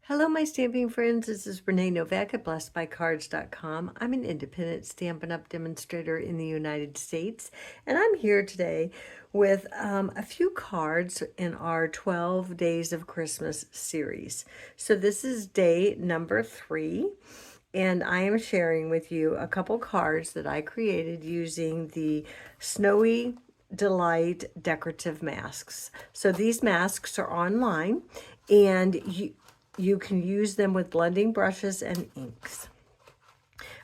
Hello, my stamping friends. This is Renee Novak at blessedbycards.com. I'm an independent Stampin' Up! Demonstrator in the United States, and I'm here today with a few cards in our 12 Days of Christmas series. So this is day number 3, and I am sharing with you a couple cards that I created using the Snowy Delight decorative masks. So these masks are online, and you can use them with blending brushes and inks.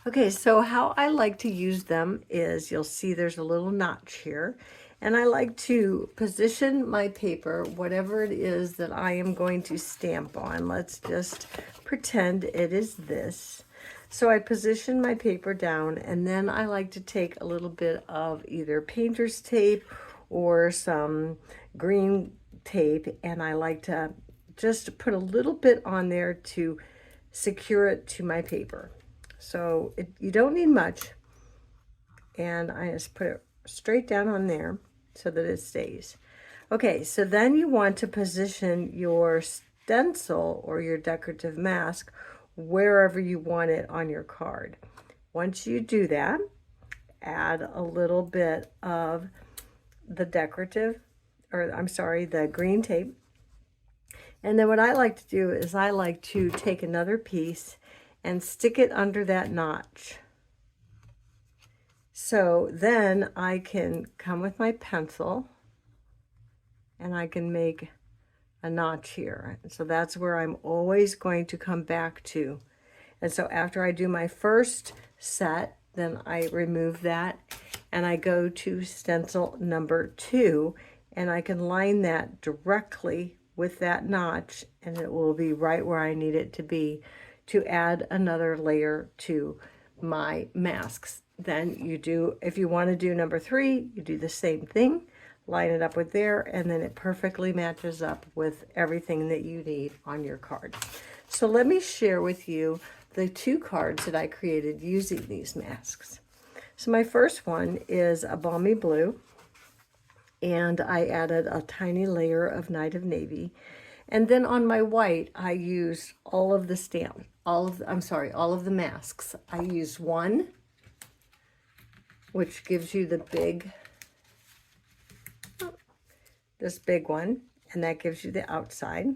Okay, so how I like to use them is, you'll see there's a little notch here, and I like to position my paper, whatever it is that I am going to stamp on. Let's just pretend it is this. So I position my paper down, and then I like to take a little bit of either painter's tape or some green tape, and I like to just put a little bit on there to secure it to my paper. So you don't need much, and I just put it straight down on there so that it stays. Okay, so then you want to position your stencil or your decorative mask wherever you want it on your card. Once you do that, add a little bit of the the green tape. And then what I like to do is I like to take another piece and stick it under that notch. So then I can come with my pencil and I can make a notch here. So that's where I'm always going to come back to. And so after I do my first set, then I remove that and I go to stencil number 2, and I can line that directly with that notch, and it will be right where I need it to be to add another layer to my masks. Then you do, if you want to do number 3, you do the same thing, line it up with there, and then it perfectly matches up with everything that you need on your card. So let me share with you the 2 cards that I created using these masks. So my first one is a balmy blue, and I added a tiny layer of Night of Navy. And then on my white, I used all of the all of the masks. I used one, which gives you this big one, and that gives you the outside.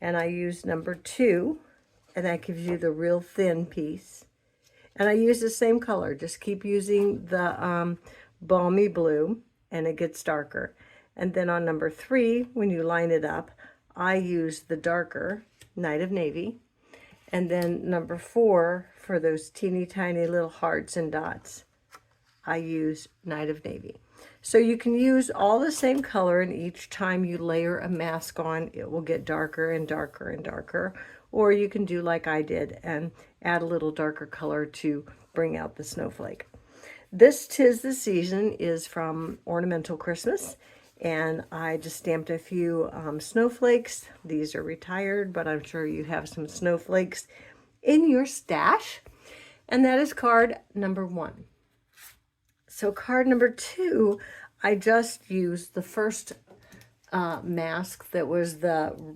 And I used number 2, and that gives you the real thin piece. And I use the same color, just keep using the balmy blue, and it gets darker. And then on number 3, when you line it up, I use the darker Night of Navy. And then number 4, for those teeny tiny little hearts and dots, I use Night of Navy. So you can use all the same color, and each time you layer a mask on, it will get darker and darker and darker. Or you can do like I did and add a little darker color to bring out the snowflake. This 'Tis the Season is from Ornamental Christmas, and I just stamped a few snowflakes. These are retired, but I'm sure you have some snowflakes in your stash. And that is card number 1. So card number 2, I just used the first mask that was the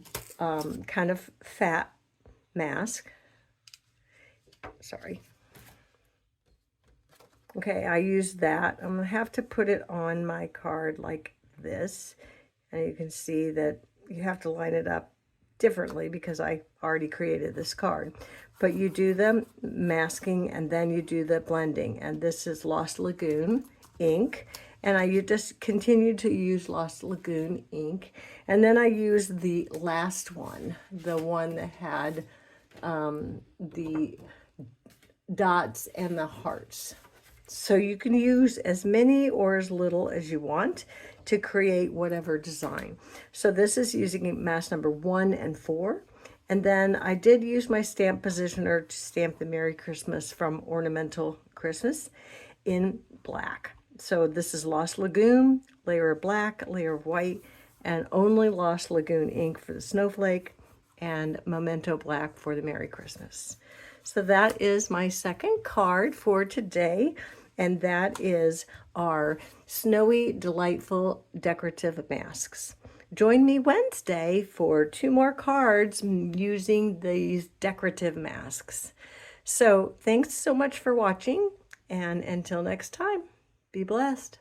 kind of fat mask. Sorry. Okay, I used that. I'm going to have to put it on my card like this. And you can see that you have to line it up differently because I already created this card. But you do the masking and then you do the blending. And this is Lost Lagoon ink. And you just continue to use Lost Lagoon ink. And then I used the last one, the one that had the dots and the hearts. So you can use as many or as little as you want to create whatever design. So this is using mask number 1 and 4. And then I did use my stamp positioner to stamp the Merry Christmas from Ornamental Christmas in black. So this is Lost Lagoon, layer of black, layer of white, and only Lost Lagoon ink for the snowflake, and Memento Black for the Merry Christmas. So that is my second card for today, and that is our Snowy Delightful decorative masks. join me Wednesday for 2 more cards using these decorative masks. So thanks so much for watching, and until next time, be blessed.